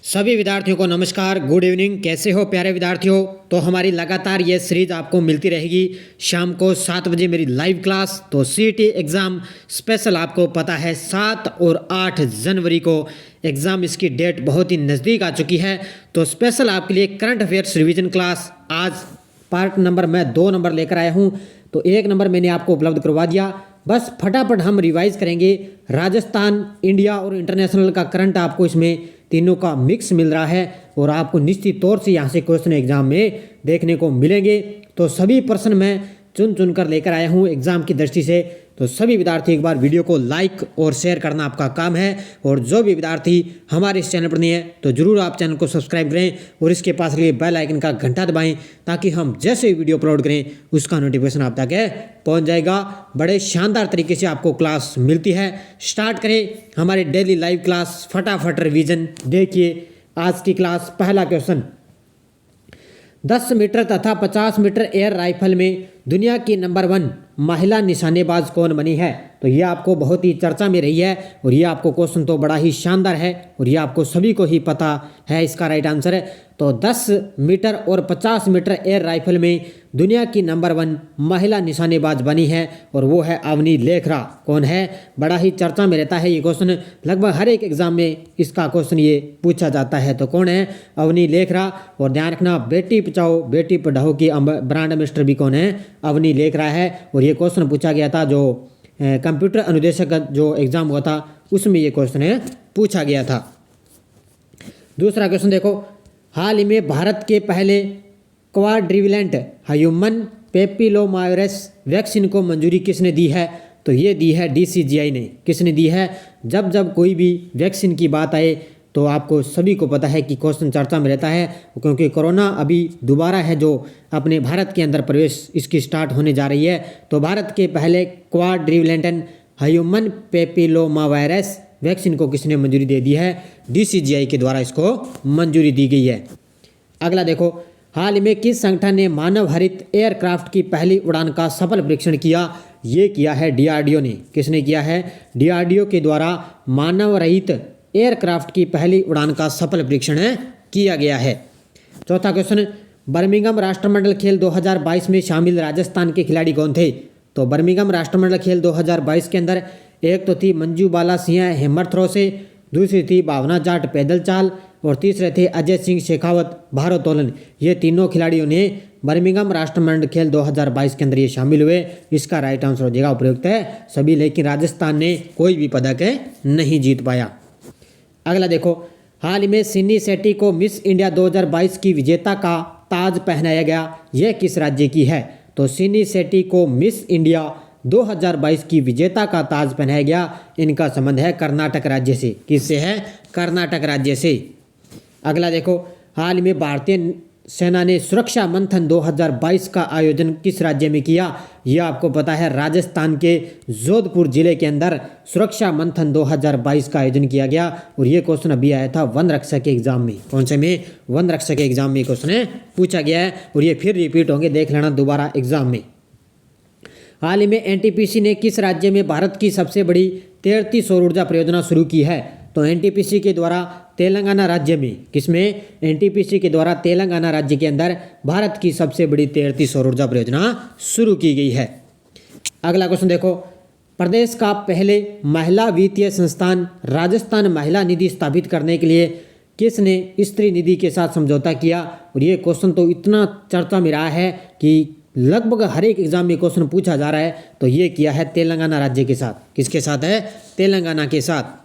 सभी विद्यार्थियों को नमस्कार, गुड इवनिंग। कैसे हो प्यारे विद्यार्थियों। तो हमारी लगातार ये सीरीज आपको मिलती रहेगी। शाम को 7 बजे मेरी लाइव क्लास। तो सीईटी एग्ज़ाम स्पेशल आपको पता है 7 और 8 जनवरी को एग्ज़ाम, इसकी डेट बहुत ही नज़दीक आ चुकी है। तो स्पेशल आपके लिए करंट अफेयर्स रिवीजन क्लास आज पार्ट नंबर मैं 2 नंबर लेकर आया हूँ। तो 1 नंबर मैंने आपको उपलब्ध करवा दिया। बस फटाफट हम रिवाइज करेंगे। राजस्थान, इंडिया और इंटरनेशनल का करंट आपको इसमें तीनों का मिक्स मिल रहा है और आपको निश्चित तौर से यहाँ से क्वेश्चन एग्जाम में देखने को मिलेंगे। तो सभी प्रश्न मैं चुन चुन कर लेकर आया हूँ एग्जाम की दृष्टि से। तो सभी विद्यार्थी एक बार वीडियो को लाइक और शेयर करना आपका काम है। और जो भी विद्यार्थी हमारे इस चैनल पर नहीं है तो जरूर आप चैनल को सब्सक्राइब करें और इसके पास लिए बेल आइकन का घंटा दबाएं, ताकि हम जैसे वीडियो अपलोड करें उसका नोटिफिकेशन आप तक पहुंच जाएगा। बड़े शानदार तरीके से आपको क्लास मिलती है। स्टार्ट करें हमारे डेली लाइव क्लास। फटाफट रिवीजन देखिए आज की क्लास। पहला क्वेश्चन, 10 मीटर तथा 50 मीटर एयर राइफल में दुनिया की नंबर 1 महिला निशानेबाज कौन बनी है। तो ये आपको बहुत ही चर्चा में रही है और ये आपको क्वेश्चन तो बड़ा ही शानदार है और ये आपको सभी को ही पता है इसका राइट आंसर है। तो 10 मीटर और 50 मीटर एयर राइफल में दुनिया की नंबर 1 महिला निशानेबाज बनी है और वो है अवनी लेखरा। कौन है, बड़ा ही चर्चा में रहता है ये क्वेश्चन। लगभग हर एक एग्जाम में इसका क्वेश्चन ये पूछा जाता है। तो कौन है, अवनी लेखरा। और ध्यान रखना, बेटी बचाओ बेटी पढ़ाओ की ब्रांड एम्बेसडर भी कौन है, अवनी लेखरा है। और ये क्वेश्चन पूछा गया था जो कंप्यूटर अनुदेशक जो एग्जाम हुआ था उसमें ये क्वेश्चन है पूछा गया था। दूसरा क्वेश्चन देखो, हाल ही में भारत के पहले क्वाड्रिवलेंट ह्यूमन पेपिलोमावायरस वैक्सीन को मंजूरी किसने दी है। तो ये दी है DCGI ने। किसने दी है। जब जब कोई भी वैक्सीन की बात आए तो आपको सभी को पता है कि क्वेश्चन चर्चा में रहता है, क्योंकि कोरोना अभी दोबारा है जो अपने भारत के अंदर प्रवेश इसकी स्टार्ट होने जा रही है। तो भारत के पहले क्वाड्रिवलेंट ह्यूमन पेपिलोमावायरस वैक्सीन को किसने मंजूरी दे दी है, DCGI के द्वारा इसको मंजूरी दी गई है। अगला देखो, हाल ही में किस संगठन ने मानव हरित एयरक्राफ्ट की पहली उड़ान का सफल परीक्षण किया। ये किया है DRDO ने। किसने किया है, DRDO के द्वारा मानव रहित एयरक्राफ्ट की पहली उड़ान का सफल परीक्षण किया गया है। चौथा क्वेश्चन, बर्मिंघम राष्ट्रमंडल खेल 2022 में शामिल राजस्थान के खिलाड़ी कौन थे। तो बर्मिंघम राष्ट्रमंडल खेल 2022 के अंदर एक तो थी मंजू बाला सिंह हैमर थ्रो से, दूसरी थी भावना जाट पैदल चाल और तीसरे थे अजय सिंह शेखावत भारोत्तोलन। ये तीनों खिलाड़ियों ने बर्मिंघम राष्ट्रमंडल खेल 2022 के अंदर ये शामिल हुए। इसका राइट आंसर हो जाएगा उपयुक्त है सभी, लेकिन राजस्थान ने कोई भी पदक नहीं जीत पाया। अगला देखो, हाल ही में सिन्नी शेट्टी को मिस इंडिया 2022 की विजेता का ताज पहनाया गया। यह किस राज्य की है। तो सिन्नी शेट्टी को मिस इंडिया 2022 की विजेता का ताज पहनाया गया। इनका संबंध है कर्नाटक राज्य से। किससे है, कर्नाटक राज्य से। अगला देखो, हाल ही में भारतीय सेना ने सुरक्षा मंथन 2022 का आयोजन किस राज्य में किया। यह आपको पता है राजस्थान के जोधपुर जिले के अंदर सुरक्षा मंथन 2022 का आयोजन किया गया। और ये क्वेश्चन अभी आया था वन रक्षक के एग्जाम में। कौन से में, वन रक्षक के एग्जाम में क्वेश्चन पूछा गया है और ये फिर रिपीट होंगे, देख लेना दोबारा एग्जाम में। हाल ही में NTPC ने किस राज्य में भारत की सबसे बड़ी तैरती सौर ऊर्जा परियोजना शुरू की है। तो NTPC के द्वारा तेलंगाना राज्य में, किसमें, NTPC के द्वारा तेलंगाना राज्य के अंदर भारत की सबसे बड़ी तैरती सौर ऊर्जा परियोजना शुरू की गई है। अगला क्वेश्चन देखो, प्रदेश का पहले महिला वित्तीय संस्थान राजस्थान महिला निधि स्थापित करने के लिए किसने स्त्री निधि के साथ समझौता किया। और ये क्वेश्चन तो इतना चर्चा में रहा है कि लगभग हर एक एग्जाम में क्वेश्चन पूछा जा रहा है। तो ये किया है तेलंगाना राज्य के साथ। किसके साथ है, तेलंगाना के साथ।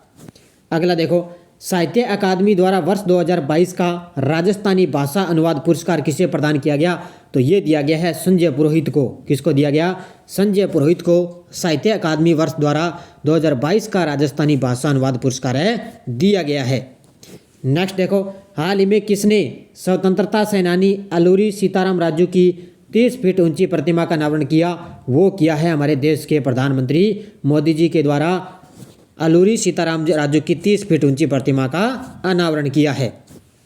अगला देखो, साहित्य अकादमी द्वारा वर्ष 2022 का राजस्थानी भाषा अनुवाद पुरस्कार किसे प्रदान किया गया। तो ये दिया गया है संजय पुरोहित को। किसको दिया गया, संजय पुरोहित को साहित्य अकादमी वर्ष द्वारा 2022 का राजस्थानी भाषा अनुवाद पुरस्कार दिया गया है। नेक्स्ट देखो, हाल ही में किसने स्वतंत्रता सेनानी अलूरी सीताराम राजू की 30 फीट ऊंची प्रतिमा का अनावरण किया। वो किया है हमारे देश के प्रधानमंत्री मोदी जी के द्वारा अलूरी सीताराम राजू की 30 फीट ऊंची प्रतिमा का अनावरण किया है।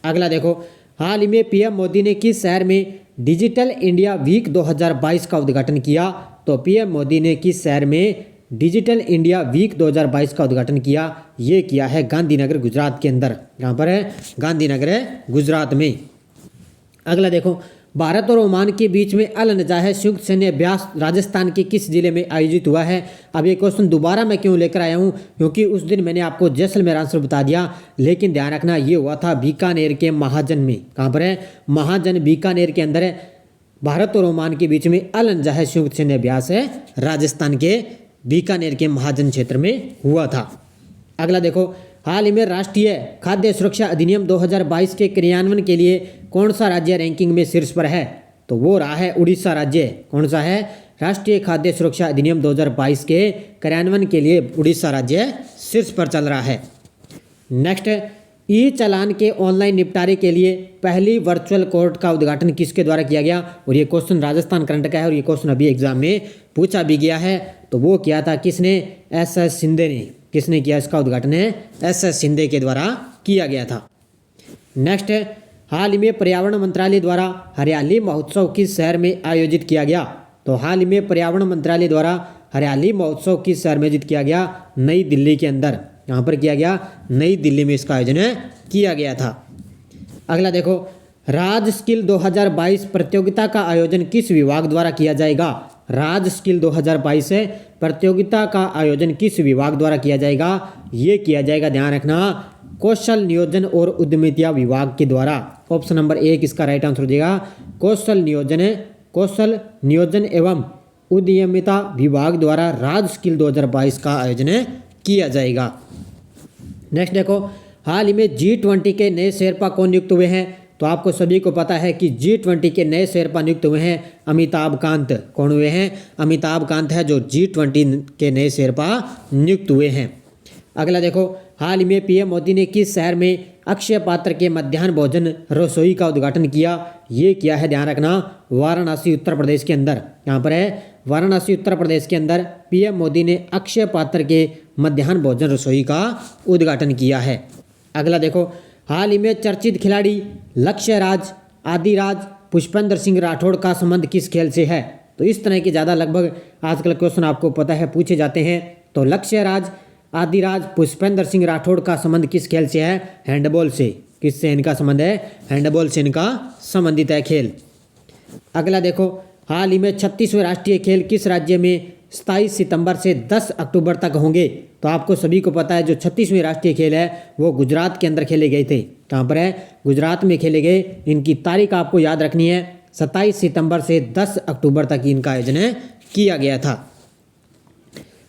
अगला देखो, हाल ही में PM मोदी ने किस शहर में डिजिटल इंडिया वीक 2022 का उद्घाटन किया। तो PM मोदी ने किस शहर में डिजिटल इंडिया वीक 2022 का उद्घाटन किया? ये किया है गांधीनगर गुजरात के अंदर। यहाँ पर है गांधीनगर है गुजरात में। अगला देखो, भारत और ओमान के बीच में अल नजाह संयुक्त सैन्य अभ्यास राजस्थान के किस जिले में आयोजित हुआ है? अब ये क्वेश्चन दोबारा मैं क्यों लेकर आया हूँ, क्योंकि उस दिन मैंने आपको जैसलमेर आंसर बता दिया, लेकिन ध्यान रखना ये हुआ था बीकानेर के महाजन में। कहाँ पर है? महाजन बीकानेर के अंदर है। भारत और ओमान के बीच में अल नजाह संयुक्त सैन्य अभ्यास है राजस्थान के बीकानेर के महाजन क्षेत्र में हुआ था। अगला देखो, हाल ही में राष्ट्रीय खाद्य सुरक्षा अधिनियम 2022 के क्रियान्वयन के लिए कौन सा राज्य रैंकिंग में शीर्ष पर है? तो वो रहा है उड़ीसा राज्य। कौन सा है? राष्ट्रीय खाद्य सुरक्षा अधिनियम 2022 के क्रियान्वयन के लिए उड़ीसा राज्य शीर्ष पर चल रहा है। नेक्स्ट, ई चालान के ऑनलाइन निपटारे के लिए पहली वर्चुअल कोर्ट का उद्घाटन किसके द्वारा किया गया? और ये क्वेश्चन राजस्थान करंट का है और ये क्वेश्चन अभी एग्जाम में पूछा भी गया है। तो वो किया था किसने? एस शिंदे ने। किसने किया इसका उद्घाटन? है एस शिंदे के द्वारा किया गया था। नेक्स्ट, हाल ही में पर्यावरण मंत्रालय द्वारा हरियाली महोत्सव किस शहर में आयोजित किया गया? तो हाल ही में पर्यावरण मंत्रालय द्वारा हरियाली महोत्सव किस शहर में आयोजित किया गया? नई दिल्ली के अंदर। यहाँ पर किया गया नई दिल्ली में इसका आयोजन किया गया था। अगला देखो, राज स्किल 2022 प्रतियोगिता का आयोजन किस विभाग द्वारा किया जाएगा? राज स्किल 2022 प्रतियोगिता का आयोजन किस विभाग द्वारा किया जाएगा? ये किया जाएगा, ध्यान रखना, कौशल नियोजन और उद्यमिता विभाग के द्वारा। ऑप्शन नंबर 1 इसका राइट आंसर हो जाएगा। कौशल नियोजन एवं उद्यमिता विभाग द्वारा राज स्किल 2022 का आयोजन किया जाएगा। नेक्स्ट देखो, हाल ही में G20 के नए शेरपा कौन नियुक्त हुए हैं? तो आपको सभी को पता है कि G20 के नए शेरपा नियुक्त हुए हैं अमिताभ कांत। कौन हुए हैं? अमिताभ कांत है जो G20 के नए शेरपा नियुक्त हुए हैं। अगला देखो, हाल ही में पीएम मोदी ने किस शहर में अक्षय पात्र के मध्याह्न भोजन रसोई का उद्घाटन किया? ये किया है, ध्यान रखना, वाराणसी उत्तर प्रदेश के अंदर। यहाँ पर है वाराणसी उत्तर प्रदेश के अंदर पीएम मोदी ने अक्षय पात्र के मध्याह्न भोजन रसोई का उद्घाटन किया है। अगला देखो, हाल ही में चर्चित खिलाड़ी लक्ष्य राज, आदिराज, पुष्पेंद्र सिंह राठौड़ का संबंध किस खेल से है? तो इस तरह के ज़्यादा लगभग आजकल क्वेश्चन आपको पता है पूछे जाते हैं। तो लक्ष्य राज, आदिराज, पुष्पेंद्र सिंह राठौड़ का संबंध किस खेल से है? हैंडबॉल से। किससे इनका संबंध है? हैंडबॉल से इनका संबंधित है खेल। अगला देखो, हाल ही में 36वें राष्ट्रीय खेल किस राज्य में 27 सितंबर से 10 अक्टूबर तक होंगे? तो आपको सभी को पता है जो 36वें राष्ट्रीय खेल है वो गुजरात के अंदर खेले गए थे। कहाँ पर है? गुजरात में खेले गए। इनकी तारीख आपको याद रखनी है, 27 सितंबर से 10 अक्टूबर तक इनका आयोजन किया गया था।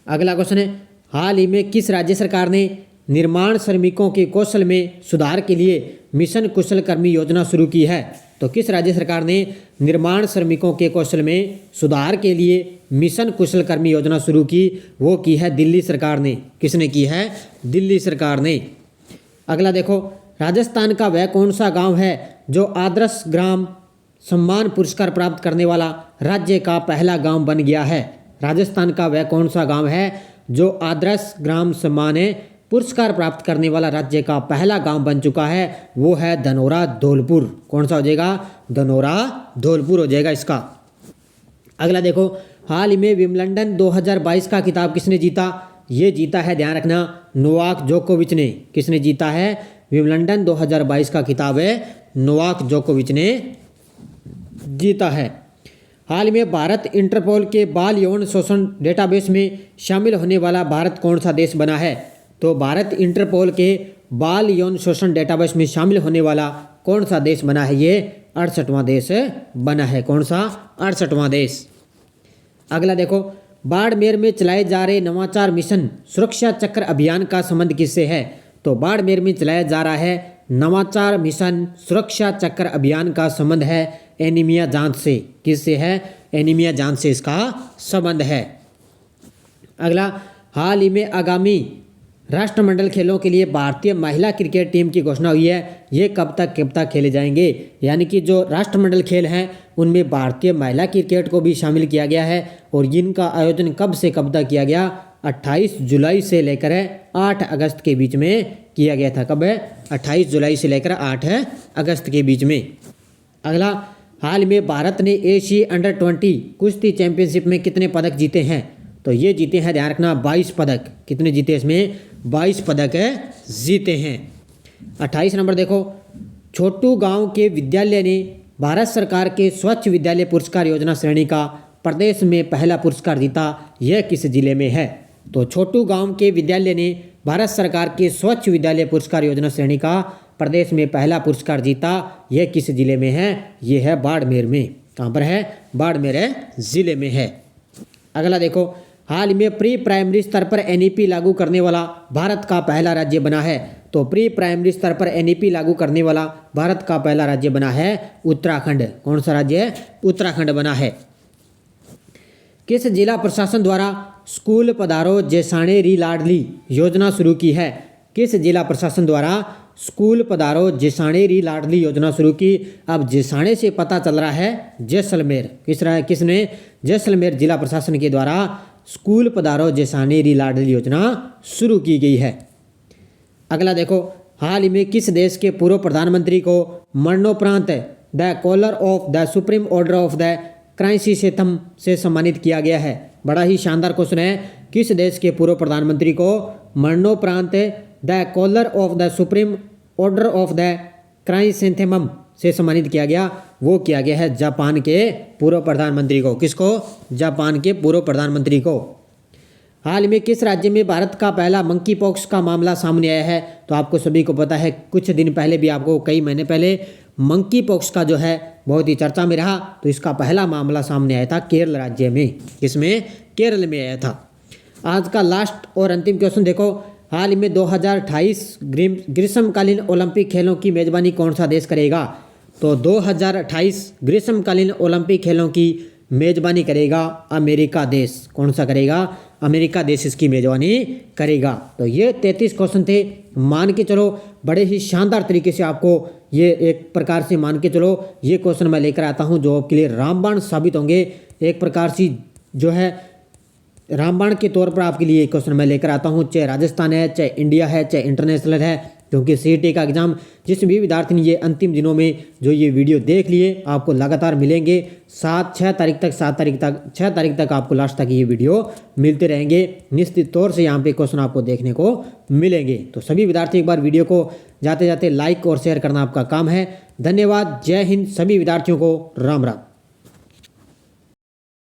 अगला क्वेश्चन है, हाल ही में किस राज्य सरकार ने निर्माण श्रमिकों के कौशल में सुधार के लिए मिशन कुशल कर्मी योजना शुरू की है? तो किस राज्य सरकार ने निर्माण श्रमिकों के कौशल में सुधार के लिए मिशन कुशल कर्मी योजना शुरू की? वो की है दिल्ली सरकार ने। किसने की है? दिल्ली सरकार ने। अगला देखो, राजस्थान का वह कौन सा गांव है जो आदर्श ग्राम सम्मान पुरस्कार प्राप्त करने वाला राज्य का पहला गांव बन गया है? राजस्थान का वह कौन सा गांव है जो आदर्श ग्राम सम्मान पुरस्कार प्राप्त करने वाला राज्य का पहला गांव बन चुका है? वो है धनोरा धौलपुर। कौन सा हो जाएगा? धनोरा धौलपुर हो जाएगा इसका। अगला देखो, हाल ही में विंबलडन 2022 का खिताब किसने जीता? ये जीता है, ध्यान रखना, नोवाक जोकोविच ने। किसने जीता है? विंबलडन 2022 का खिताब है नोवाक जोकोविच ने जीता है। हाल ही में भारत इंटरपोल के बाल यौन शोषण डेटाबेस में शामिल होने वाला भारत कौन सा देश बना है? तो भारत इंटरपोल के बाल यौन शोषण डेटाबेस में शामिल होने वाला कौन सा देश बना है? ये 68वां देश बना है। कौन सा? 68वां देश। अगला देखो, बाड़मेर में चलाए जा रहे नवाचार मिशन सुरक्षा चक्र अभियान का संबंध किससे है? तो बाड़मेर में चलाया जा रहा है नवाचार मिशन सुरक्षा चक्र अभियान का संबंध है एनीमिया जांच से। किससे है? एनीमिया जांच से इसका संबंध है। अगला, हाल ही में आगामी राष्ट्रमंडल खेलों के लिए भारतीय महिला क्रिकेट टीम की घोषणा हुई है। ये कब तक खेले जाएंगे? यानी कि जो राष्ट्रमंडल खेल हैं उनमें भारतीय महिला क्रिकेट को भी शामिल किया गया है और इनका आयोजन कब से कब तक किया गया? 28 जुलाई से लेकर 8 अगस्त के बीच में किया गया था। कब है? 28 जुलाई से लेकर 8 अगस्त के बीच में। अगला, हाल में भारत ने एशिया अंडर 20 कुश्ती चैंपियनशिप में कितने पदक जीते हैं? तो तो ये जीते हैं, ध्यान रखना, 22 पदक। कितने जीते इसमें? 22 पदक जीते हैं। 28 नंबर देखो, छोटू गांव के विद्यालय ने भारत सरकार के स्वच्छ विद्यालय पुरस्कार योजना श्रेणी का प्रदेश में पहला पुरस्कार जीता, यह किस जिले में है? तो छोटू गांव के विद्यालय ने भारत सरकार के स्वच्छ विद्यालय पुरस्कार योजना श्रेणी का प्रदेश में पहला पुरस्कार जीता, यह किस जिले में है? यह है बाड़मेर में। कहाँ पर है? बाड़मेर जिले में है। अगला देखो, हाल ही में प्री प्राइमरी स्तर पर एनईपी लागू करने वाला भारत का पहला राज्य बना है। तो प्री प्राइमरी स्तर पर एनईपी लागू करने वाला भारत का पहला राज्य बना है उत्तराखंड। कौन सा राज्य है? उत्तराखंड बना है। किस जिला प्रशासन द्वारा स्कूल पधारो जेसाणे री लाडली योजना शुरू की है? किस जिला प्रशासन द्वारा स्कूल पधारो जेसाणे री लाडली योजना शुरू की? अब जेसाणे से पता चल रहा है जैसलमेर। किसने? जैसलमेर जिला प्रशासन के द्वारा स्कूल पधारो जेसाणे री लाडली योजना शुरू की गई है। अगला देखो, हाल ही में किस देश के पूर्व प्रधानमंत्री को मरणोपरांत the collar of the supreme order of the chrysanthemum से सम्मानित किया गया है? बड़ा ही शानदार क्वेश्चन है। किस देश के पूर्व प्रधानमंत्री को मरणोपरांत the collar of the supreme order of the chrysanthemum से सम्मानित किया गया? वो किया गया है जापान के पूर्व प्रधानमंत्री को। किसको? जापान के पूर्व प्रधानमंत्री को। हाल में किस राज्य में भारत का पहला मंकी पॉक्स का मामला सामने आया है? तो आपको सभी को पता है, कुछ दिन पहले भी, आपको कई महीने पहले मंकी पॉक्स का जो है बहुत ही चर्चा में रहा। तो इसका पहला मामला सामने आया था केरल राज्य में। किसमें? केरल में आया था। आज का लास्ट और अंतिम क्वेश्चन देखो, हाल ही में 2028 ग्रीष्मकालीन ओलंपिक खेलों की मेजबानी कौन सा देश करेगा? तो 2028 ग्रीष्मकालीन ओलंपिक खेलों की मेजबानी करेगा अमेरिका देश। कौन सा करेगा? अमेरिका देश इसकी मेजबानी करेगा। तो ये 33 क्वेश्चन थे। मान के चलो बड़े ही शानदार तरीके से आपको ये एक प्रकार से मान के चलो ये क्वेश्चन मैं लेकर आता हूँ जो आपके लिए रामबाण साबित होंगे। एक प्रकार से जो है रामबाण के तौर पर आपके लिए क्वेश्चन मैं लेकर आता हूँ, चाहे राजस्थान है, चाहे इंडिया है, चाहे इंटरनेशनल है। क्योंकि सीईटी का एग्जाम जिस भी विद्यार्थी ने ये अंतिम दिनों में जो ये वीडियो देख लिए, आपको लगातार मिलेंगे 6 तारीख तक आपको लास्ट तक ये वीडियो मिलते रहेंगे। निश्चित तौर से यहाँ पे क्वेश्चन आपको देखने को मिलेंगे। तो सभी विद्यार्थी एक बार वीडियो को जाते जाते लाइक और शेयर करना आपका काम है। धन्यवाद। जय हिंद। सभी विद्यार्थियों को राम राम।